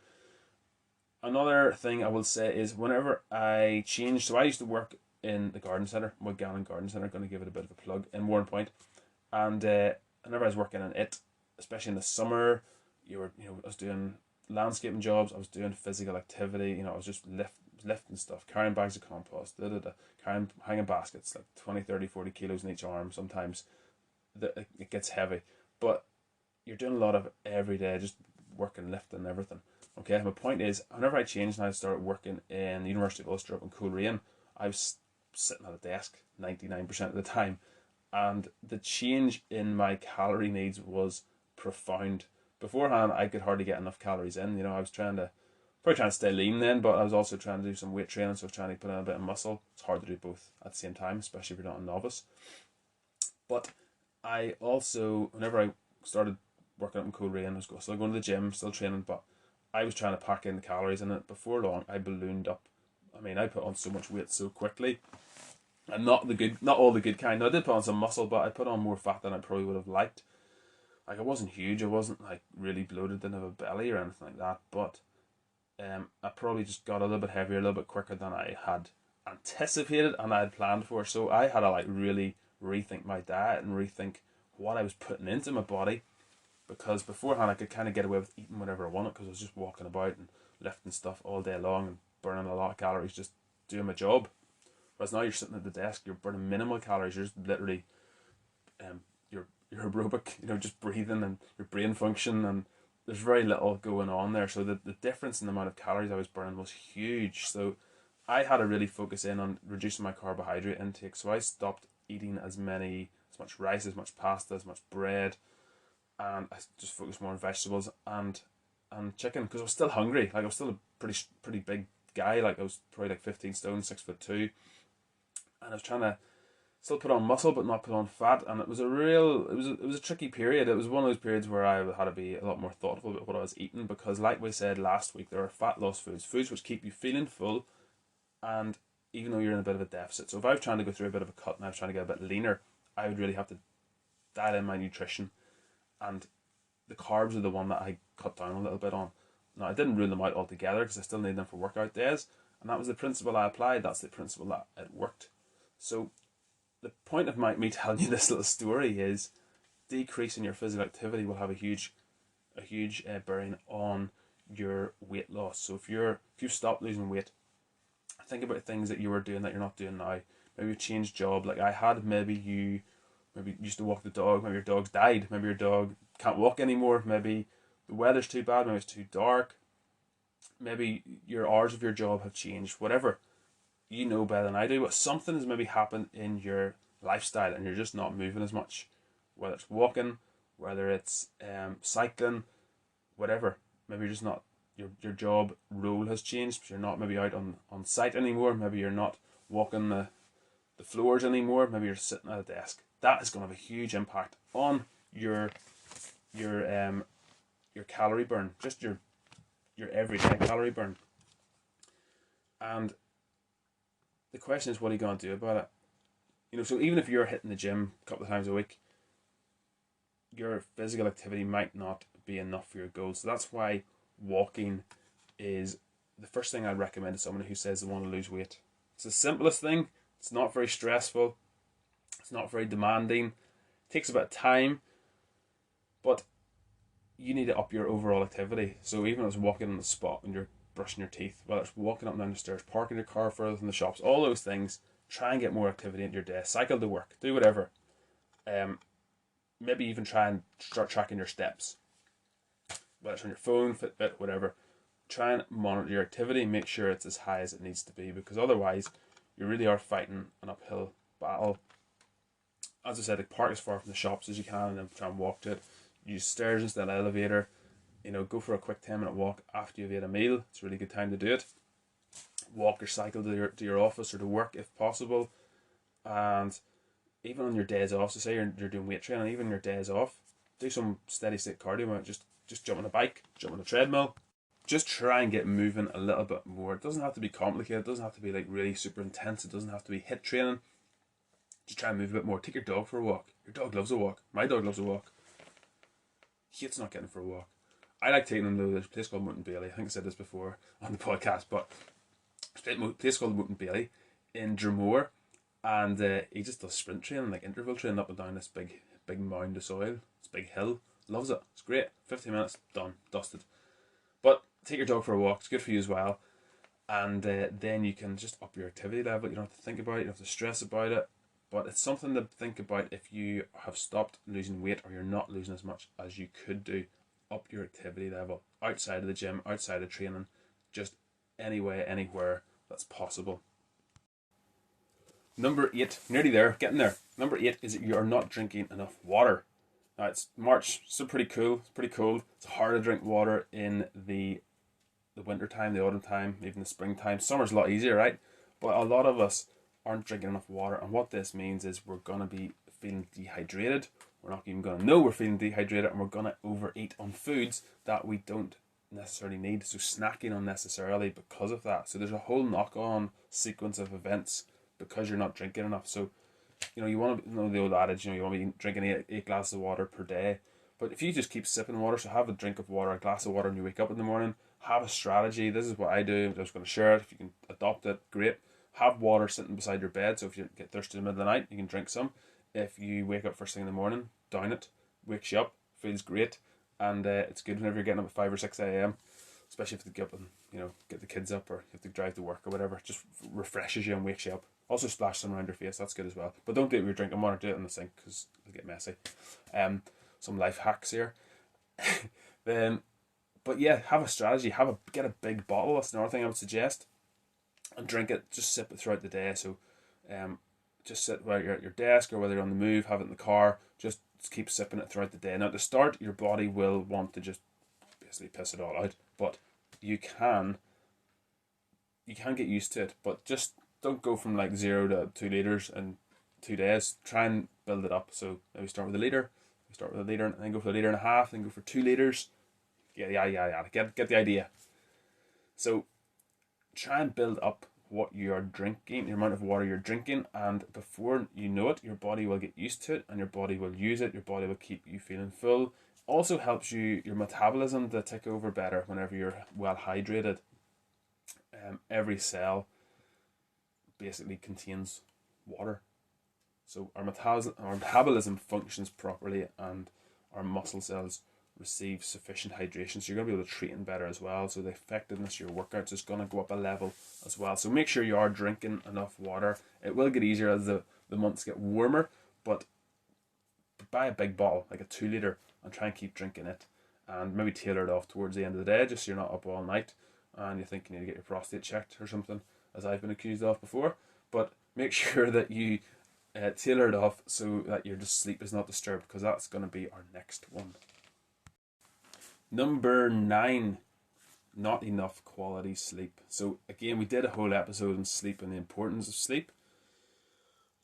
S2: another thing I will say is whenever I changed, so I used to work in the garden centre, Gannon Garden Centre, going to give it a bit of a plug in Warrenpoint, and whenever I was working in it, especially in the summer, I was doing landscaping jobs, I was doing physical activity, I was just lifting stuff, carrying bags of compost, hanging baskets, like 20, 30, 40 kilos in each arm. Sometimes it gets heavy, but you're doing a lot of every day, just working, lifting, everything. Okay, my point is, whenever I changed and I started working in the University of Ulster up in Coleraine, I was sitting at a desk 99% of the time, and the change in my calorie needs was profound. Beforehand, I could hardly get enough calories in. I was probably trying to stay lean then, but I was also trying to do some weight training, so I was trying to put in a bit of muscle. It's hard to do both at the same time, especially if you're not a novice. But I also, whenever I started working up in Coleraine, I was still going to the gym, still training, but I was trying to pack in the calories in it. Before long, I ballooned up. I put on so much weight so quickly, and not all the good kind. I did put on some muscle, but I put on more fat than I probably would have liked. Like, I wasn't huge, I wasn't like really bloated, didn't have a belly or anything like that, but I probably just got a little bit heavier, a little bit quicker than I had anticipated and I had planned for. So I had to really rethink my diet and rethink what I was putting into my body, because beforehand I could kind of get away with eating whatever I wanted because I was just walking about and lifting stuff all day long and burning a lot of calories just doing my job. Whereas now you're sitting at the desk, you're burning minimal calories, you're just literally you're aerobic, just breathing and your brain function, and there's very little going on there. So the difference in the amount of calories I was burning was huge. So I had to really focus in on reducing my carbohydrate intake. So I stopped eating as much rice, as much pasta, as much bread, and I just focused more on vegetables and chicken, because I was still hungry. Like, I was still a pretty big guy. Like, I was probably like 15 stone, 6'2", and I was trying to still put on muscle but not put on fat, and it was a tricky period. It was one of those periods where I had to be a lot more thoughtful about what I was eating, because like we said last week, there are fat loss foods which keep you feeling full, and even though you're in a bit of a deficit. So if I was trying to go through a bit of a cut and I was trying to get a bit leaner, I would really have to dial in my nutrition, and the carbs are the one that I cut down a little bit on. Now, I didn't rule them out altogether because I still need them for workout days, and that was the principle I applied. That's the principle that it worked. So the point of me telling you this little story is decreasing your physical activity will have a huge bearing on your weight loss. So if you've stopped losing weight, think about things that you were doing that you're not doing now. Maybe you changed job, like I had. Maybe you used to walk the dog. Maybe your dog's died. Maybe your dog can't walk anymore. Maybe the weather's too bad. Maybe it's too dark. Maybe your hours of your job have changed. Whatever. You know better than I do, but something has maybe happened in your lifestyle and you're just not moving as much, whether it's walking, whether it's cycling, whatever. Maybe you're just not, your job role has changed. You're not maybe out on site anymore. Maybe you're not walking the floors anymore. Maybe you're sitting at a desk. That is going to have a huge impact on your calorie burn, just your everyday calorie burn. And the question is, what are you going to do about it? You know, so even if you're hitting the gym a couple of times a week, your physical activity might not be enough for your goals. So that's why walking is the first thing I'd recommend to someone who says they want to lose weight. It's the simplest thing. It's not very stressful. It's not very demanding. It takes a bit of time, but you need to up your overall activity. So even if it's walking on the spot when you're brushing your teeth, whether it's walking up and down the stairs, parking your car further than the shops, all those things, try and get more activity into your day. Cycle to work, do whatever. Maybe even try and start tracking your steps, whether it's on your phone, Fitbit, whatever. Try and monitor your activity, make sure it's as high as it needs to be, because otherwise you really are fighting an uphill battle. As I said, park as far from the shops as you can and then try and walk to it. Use stairs instead of elevator. You know, go for a quick 10-minute walk after you've ate a meal. It's a really good time to do it. Walk or cycle to your office or to work if possible. And even on your days off, so say you're doing weight training, even your days off, do some steady state cardio. Just jump on a bike, jump on a treadmill. Just try and get moving a little bit more. It doesn't have to be complicated. It doesn't have to be like really super intense. It doesn't have to be HIIT training. Just try and move a bit more. Take your dog for a walk. Your dog loves a walk. My dog loves a walk. He hates not getting for a walk. I like taking him to there's a place called Mountain Bailey. I think I said this before on the podcast, but there's a place called Mountain Bailey in Drumore, and he just does sprint training, like interval training up and down this big mound of soil. It's a big hill. Loves it. It's great. 15 minutes, done, dusted. But take your dog for a walk. It's good for you as well. And then you can just up your activity level. You don't have to think about it. You don't have to stress about it. But it's something to think about if you have stopped losing weight or you're not losing as much as you could do. Up your activity level outside of the gym, outside of training, just anyway, anywhere that's possible. Number 8, nearly there, getting there. Number 8 is that you are not drinking enough water. Now it's March, so pretty cool. It's pretty cold. It's hard to drink water in the winter time, the autumn time, even the springtime. Summer's a lot easier, right? But a lot of us aren't drinking enough water, and what this means is we're gonna be feeling dehydrated. We're not even going to know we're feeling dehydrated, and we're going to overeat on foods that we don't necessarily need. So snacking unnecessarily because of that. So there's a whole knock-on sequence of events because you're not drinking enough. So, you know, you want to know the old adage, you know, you want to be drinking eight glasses of water per day. But if you just keep sipping water, so have a drink of water, a glass of water when you wake up in the morning, have a strategy. This is what I do. I'm just going to share it. If you can adopt it, great. Have water sitting beside your bed. So if you get thirsty in the middle of the night, you can drink some. If you wake up first thing in the morning, down it, wakes you up, feels great, and it's good whenever you're getting up at 5 or 6 a.m, especially if you get up and, you know, get the kids up or you have to drive to work or whatever. It just refreshes you and wakes you up. Also splash some around your face, that's good as well. But don't do it when you're drinking water, do it in the sink because it'll get messy. Some life hacks here. But yeah, have a strategy, get a big bottle, that's another thing I would suggest, and drink it, just sip it throughout the day. So just sit whether you're at your desk or whether you're on the move, have it in the car, just keep sipping it throughout the day. Now, at the start, your body will want to just basically piss it all out, but you can get used to it. But just don't go from like 0 to 2 litres in 2 days. Try and build it up. So maybe start with a litre, and then go for a litre and a half, then go for 2 litres. Yeah. Get the idea. So try and build up what you're drinking, the amount of water you're drinking, and before you know it, your body will get used to it and your body will use it. Your body will keep you feeling full. Also helps your metabolism to tick over better whenever you're well hydrated. Every cell basically contains water, so our metabolism functions properly and our muscle cells receive sufficient hydration, so you're going to be able to train better as well. So the effectiveness of your workouts is going to go up a level as well. So make sure you are drinking enough water. It will get easier as the months get warmer, but buy a big bottle, like a 2 litre, and try and keep drinking it, and maybe tailor it off towards the end of the day, just so you're not up all night and you think you need to get your prostate checked or something, as I've been accused of before. But make sure that you tailor it off so that your sleep is not disturbed, because that's going to be our next one. Number 9, not enough quality sleep. So again, we did a whole episode on sleep and the importance of sleep.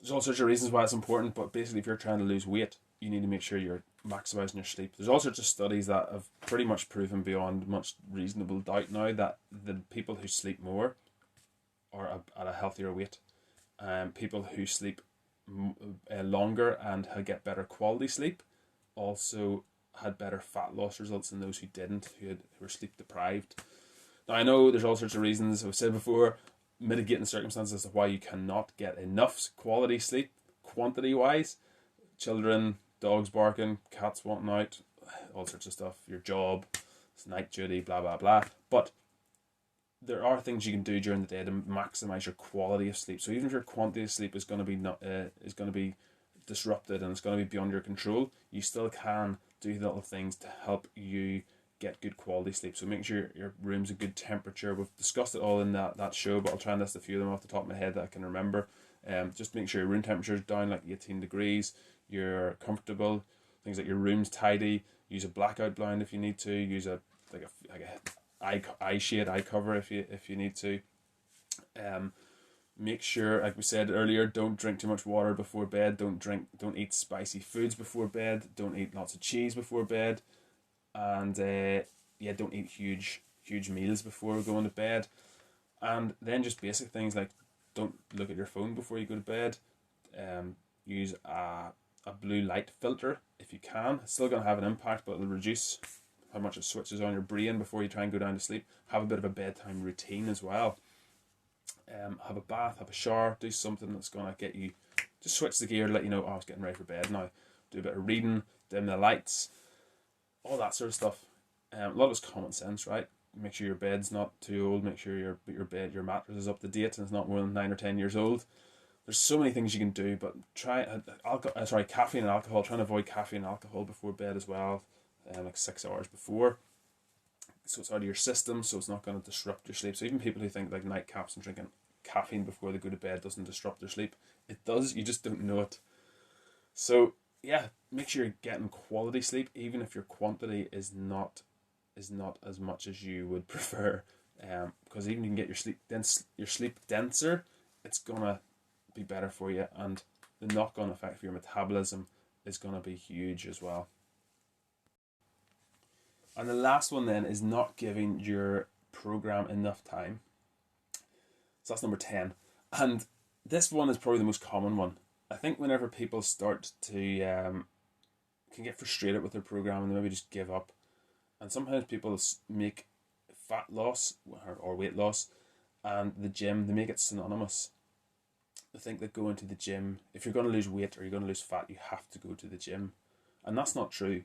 S2: There's all sorts of reasons why it's important, but basically if you're trying to lose weight, you need to make sure you're maximizing your sleep. There's all sorts of studies that have pretty much proven beyond much reasonable doubt now that the people who sleep more are at a healthier weight. People who sleep longer and get better quality sleep also had better fat loss results than those who didn't, who were sleep deprived. Now I know there's all sorts of reasons, I've said before, mitigating circumstances as to why you cannot get enough quality sleep, quantity wise. Children, dogs barking, cats wanting out, all sorts of stuff, your job, it's night duty, blah blah blah. But there are things you can do during the day to maximize your quality of sleep. So even if your quantity of sleep is going to be disrupted and it's going to be beyond your control, you still can do little things to help you get good quality sleep. So make sure your room's a good temperature. We've discussed it all in that show, but I'll try and list a few of them off the top of my head that I can remember. Just make sure your room temperature is down like 18 degrees. You're comfortable. Things like your room's tidy. Use a blackout blind if you need to. Use a eye shade, eye cover if you need to. Make sure, like we said earlier, don't drink too much water before bed. Don't eat spicy foods before bed. Don't eat lots of cheese before bed, and don't eat huge meals before going to bed. And then just basic things like don't look at your phone before you go to bed. Use a blue light filter if you can. It's still going to have an impact, but it'll reduce how much it switches on your brain before you try and go down to sleep. Have a bit of a bedtime routine as well. Have a bath, have a shower, do something that's going to get you, just switch the gear to let you know, oh, I was getting ready for bed now. Do a bit of reading, dim the lights, all that sort of stuff. A lot of it's common sense, right? Make sure your bed's not too old, make sure your mattress is up to date and it's not more than 9 or 10 years old. There's so many things you can do, but try caffeine and alcohol. Try and avoid caffeine and alcohol before bed as well, like 6 hours before, so it's out of your system, so it's not going to disrupt your sleep. So even people who think like nightcaps and drinking caffeine before they go to bed doesn't disrupt their sleep, it does. You just don't know it. So yeah, make sure you're getting quality sleep, even if your quantity is not as much as you would prefer. Because even if you can get your sleep denser, it's gonna be better for you, and the knock-on effect for your metabolism is gonna be huge as well. And the last one then is not giving your program enough time. So that's number 10. And this one is probably the most common one. I think whenever people start to can get frustrated with their program and they maybe just give up. And sometimes people make fat loss or weight loss and the gym, they make it synonymous. They think that going to the gym, if you're going to lose weight or you're going to lose fat, you have to go to the gym. And that's not true.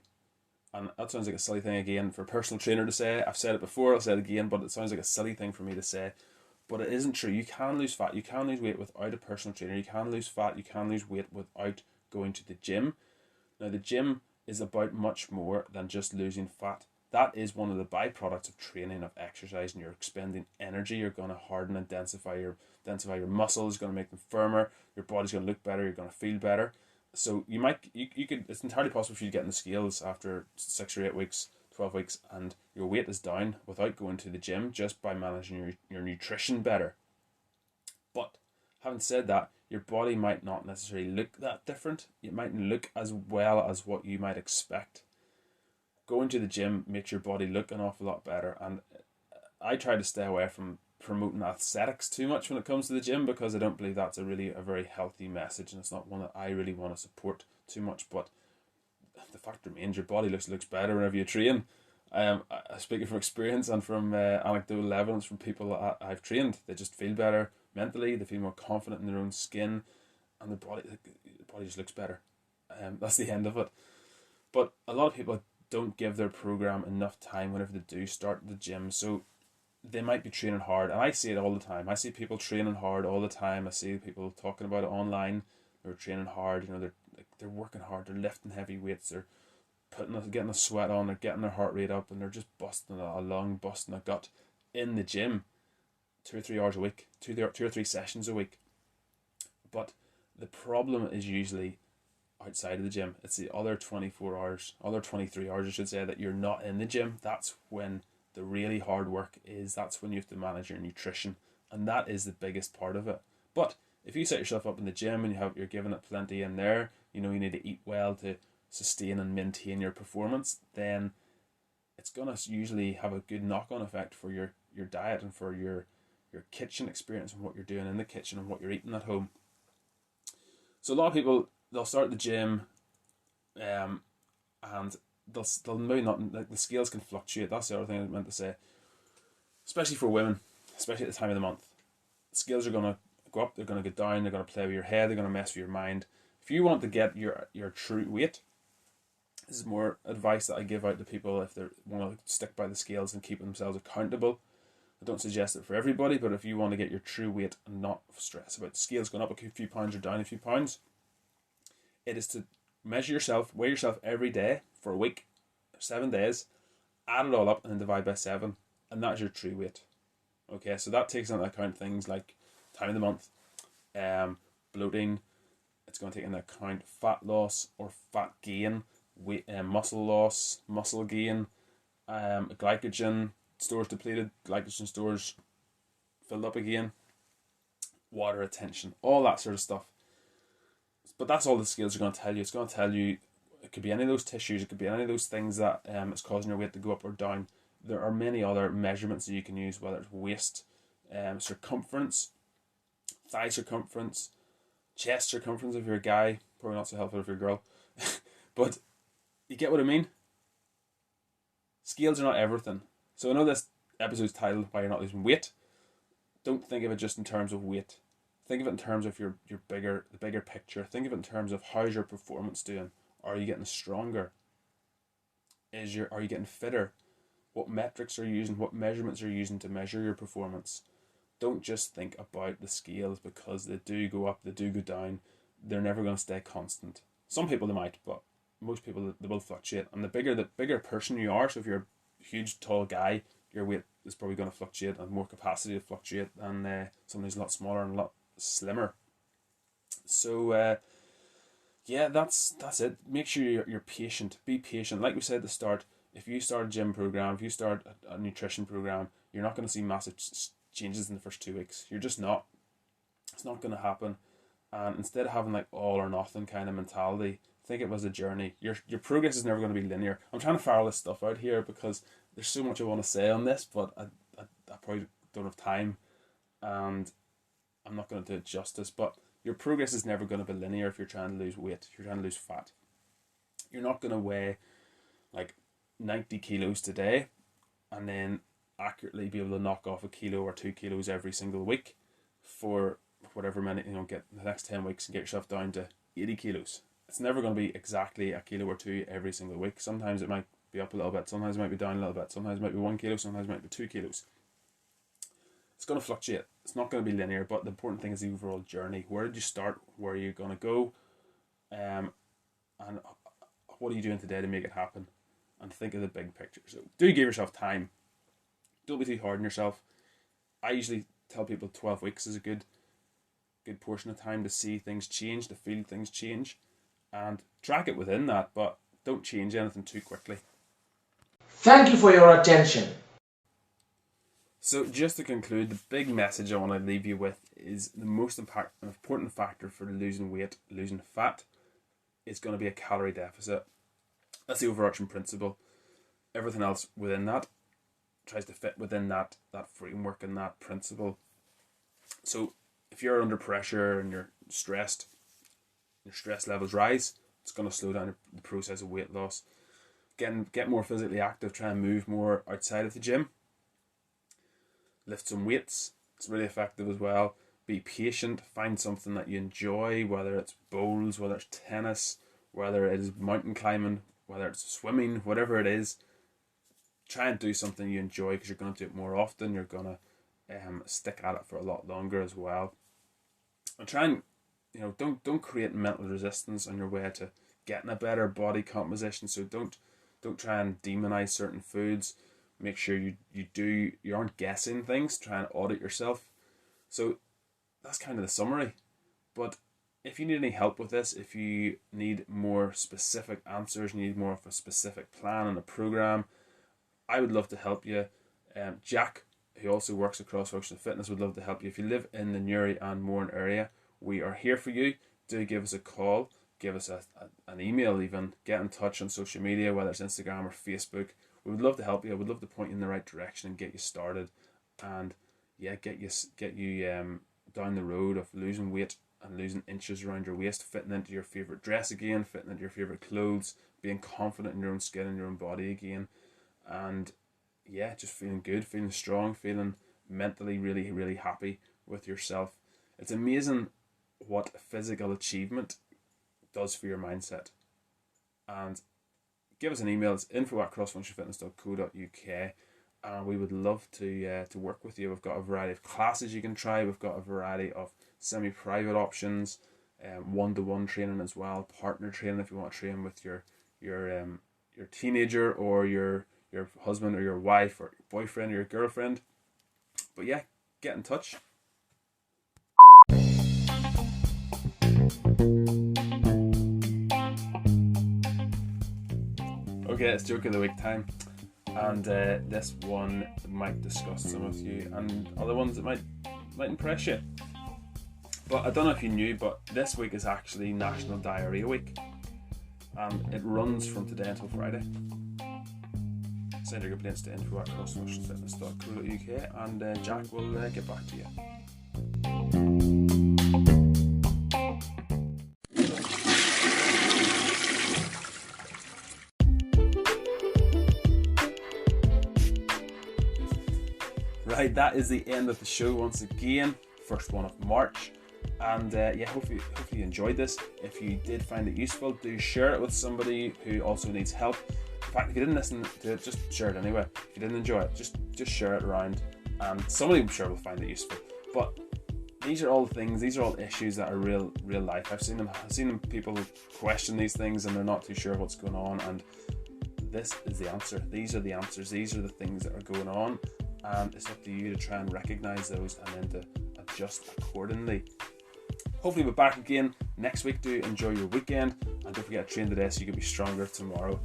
S2: And that sounds like a silly thing again for a personal trainer to say. I've said it before, I'll say it again, but it sounds like a silly thing for me to say. But it isn't true. You can lose fat, you can lose weight without a personal trainer. You can lose fat, you can lose weight without going to the gym. Now the gym is about much more than just losing fat. That is one of the byproducts of training, of exercise, and you're expending energy. You're going to harden and densify your muscles, you're going to make them firmer, your body's going to look better, you're going to feel better. So you could, it's entirely possible for you to get in the scales after 6 or 8 weeks, 12 weeks, and your weight is down without going to the gym, just by managing your nutrition better. But having said that, your body might not necessarily look that different. It mightn't look as well as what you might expect. Going to the gym makes your body look an awful lot better, and I try to stay away from promoting aesthetics too much when it comes to the gym, because I don't believe that's a very healthy message, and it's not one that I really want to support too much. But the fact remains, your body looks better whenever you train. Speaking from experience and from anecdotal evidence from people that I've trained, they just feel better mentally, they feel more confident in their own skin, and the body just looks better. That's the end of it. But a lot of people don't give their program enough time whenever they do start the gym, so they might be training hard, and I see it all the time. I see people training hard all the time. I see people talking about it online. They're training hard, they're working hard, they're lifting heavy weights, they're getting a sweat on, they're getting their heart rate up, and they're just busting a lung, busting a gut in the gym 2 or 3 hours a week, two or three sessions a week. But The problem is usually outside of the gym. It's the other 24 hours, other 23 hours I should say, that you're not in the gym. That's when the really hard work is. That's when you have to manage your nutrition, and that is the biggest part of it. But if you set yourself up in the gym and you're giving it plenty in there, you know you need to eat well to sustain and maintain your performance, then it's gonna usually have a good knock-on effect for your diet and for your kitchen experience and what you're doing in the kitchen and what you're eating at home. So a lot of people, they'll start the gym, and they'll maybe not, like, the scales can fluctuate. That's the other thing I meant to say, especially for women, especially at the time of the month. The scales are gonna go up, they're gonna go down, they're gonna play with your head, they're gonna mess with your mind. If you want to get your true weight, this is more advice that I give out to people if they want to stick by the scales and keep themselves accountable. I don't suggest it for everybody, but if you want to get your true weight and not stress about the scales going up a few pounds or down a few pounds, it is to measure yourself, weigh yourself every day for a week, 7 days, add it all up and then divide by 7, and that's your true weight. Okay, so that takes into account things like time of the month, bloating. It's going to take into account fat loss or fat gain, weight, muscle loss, muscle gain, glycogen stores depleted, glycogen stores filled up again, water retention, all that sort of stuff. But that's all the scales are going to tell you. It's going to tell you, it could be any of those tissues, it could be any of those things that is causing your weight to go up or down. There are many other measurements that you can use, whether it's waist, circumference, thigh circumference, chest circumference if you're a guy, probably not so helpful if you're a girl. But you get what I mean? Scales are not everything. So I know this episode's titled Why You're Not Losing Weight. Don't think of it just in terms of weight. Think of it in terms of the bigger picture. Think of it in terms of how's your performance doing? Are you getting stronger? Are you getting fitter? What metrics are you using? What measurements are you using to measure your performance? Don't just think about the scales, because they do go up, they do go down. They're never going to stay constant. Some people they might, but most people they will fluctuate. And the bigger person you are, so if you're a huge tall guy, your weight is probably going to fluctuate and more capacity to fluctuate than someone who's a lot smaller and a lot slimmer. So yeah, that's it. Make sure you're patient. Be patient. Like we said at the start, if you start a gym program, if you start a nutrition program, you're not going to see massive changes in the first 2 weeks. You're just not. It's not going to happen. And instead of having like all or nothing kind of mentality, think it was a journey. Your progress is never going to be linear. I'm trying to fire all this stuff out here because there's so much I want to say on this, but I probably don't have time, and I'm not going to do it justice. But your progress is never going to be linear if you're trying to lose weight, if you're trying to lose fat. You're not going to weigh like 90 kilos today and then accurately be able to knock off a kilo or 2 kilos every single week for whatever many, get the next 10 weeks and get yourself down to 80 kilos. It's never going to be exactly a kilo or 2 every single week. Sometimes it might be up a little bit, sometimes it might be down a little bit, sometimes it might be 1 kilo, sometimes it might be 2 kilos. It's going to fluctuate. It's not going to be linear, but the important thing is the overall journey. Where did you start? Where are you going to go? And what are you doing today to make it happen? And think of the big picture. So do give yourself time. Don't be too hard on yourself. I usually tell people 12 weeks is a good portion of time to see things change, to feel things change, and track it within that, but don't change anything too quickly.
S4: Thank you for your attention.
S2: So just to conclude, the big message I want to leave you with is the most important factor for losing weight, losing fat, is going to be a calorie deficit. That's the overarching principle. Everything else within that tries to fit within that framework and that principle. So if you're under pressure and you're stressed, your stress levels rise, it's going to slow down the process of weight loss. Get more physically active, try and move more outside of the gym. Lift some weights, it's really effective as well. Be patient, find something that you enjoy, whether it's bowls, whether it's tennis, whether it is mountain climbing, whether it's swimming, whatever it is. Try and do something you enjoy, because you're going to do it more often. You're going to stick at it for a lot longer as well. And try and don't create mental resistance on your way to getting a better body composition. So don't try and demonize certain foods. Make sure you aren't guessing things. Try and audit yourself. So that's kind of the summary. But if you need any help with this, if you need more specific answers, you need more of a specific plan and a program, I would love to help you. Jack, who also works at Cross Functional Fitness, would love to help you. If you live in the Newry and Mourne area, we are here for you. Do give us a call, give us an email even, get in touch on social media, whether it's Instagram or Facebook. We would love to help you. I would love to point you in the right direction and get you started, and get you down the road of losing weight and losing inches around your waist, fitting into your favourite dress again, fitting into your favourite clothes, being confident in your own skin and your own body again, and just feeling good, feeling strong, feeling mentally really, really happy with yourself. It's amazing what physical achievement does for your mindset. And give us an email. It's info@crossfunctionfitness.co.uk, and we would love to work with you. We've got a variety of classes you can try. We've got a variety of semi-private options, one-to-one training as well, partner training if you want to train with your teenager or your husband or your wife or your boyfriend or your girlfriend. But get in touch. Okay, it's Joke of the Week time, and this one might disgust some of you, and other ones that might impress you. But I don't know if you knew, but this week is actually National Diarrhea Week, and it runs from today until Friday. Send your complaints to info@crossfunctionfitness.co.uk, and Jack will get back to you. Right, that is the end of the show once again. First one of March. And hopefully you enjoyed this. If you did find it useful, do share it with somebody who also needs help. In fact, if you didn't listen to it, just share it anyway. If you didn't enjoy it, just share it around, and somebody I'm sure will find it useful. But these are all things, these are all issues that are real life. I've seen people question these things and they're not too sure what's going on, and this is the answer. These are the answers. These are the things that are going on, and it's up to you to try and recognize those and then to adjust accordingly. Hopefully we're back again next week. Do enjoy your weekend, and don't forget to train today so you can be stronger tomorrow.